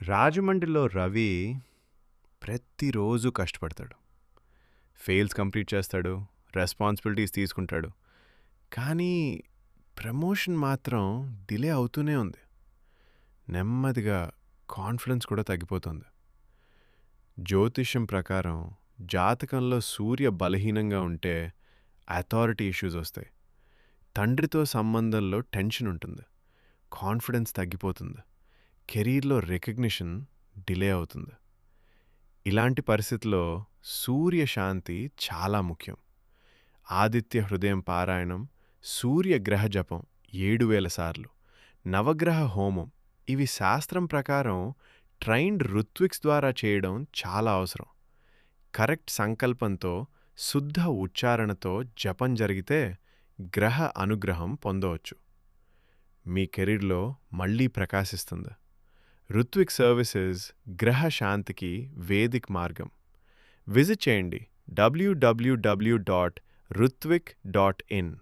రాజమండ్రిలో రవి ప్రతిరోజు కష్టపడతాడు. Fails complete చేస్తాడు. రెస్పాన్సిబిలిటీస్ తీసుకుంటాడు. కానీ ప్రమోషన్ మాత్రం డిలే అవుతూనే ఉంది. నెమ్మదిగా కాన్ఫిడెన్స్ కూడా తగ్గిపోతుంది. జ్యోతిష్యం ప్రకారం జాతకంలో సూర్య బలహీనంగా ఉంటే అథారిటీ ఇష్యూస్ వస్తాయి. తండ్రితో సంబంధంలో టెన్షన్ ఉంటుంది. కాన్ఫిడెన్స్ తగ్గిపోతుంది. కెరీర్లో రికగ్నిషన్ డిలే అవుతుంది. ఇలాంటి పరిస్థితుల్లో సూర్య శాంతి చాలా ముఖ్యం. ఆదిత్య హృదయం పారాయణం, సూర్య గ్రహ జపం 7,000 సార్లు, నవగ్రహ హోమం ఇవి శాస్త్రం ప్రకారం ట్రైన్డ్ ఋత్విక్స్ ద్వారా చేయడం చాలా అవసరం. కరెక్ట్ సంకల్పంతో, శుద్ధ ఉచ్చారణతో జపం జరిగితే గ్రహ అనుగ్రహం పొందవచ్చు. మీ కెరీర్లో మళ్ళీ ప్రకాశిస్తుంది. ఋత్విక్ సర్వీసెస్ గ్రహ శాంతికి వేదిక్ మార్గం. విజిట్ చేయండి www.rutvik.in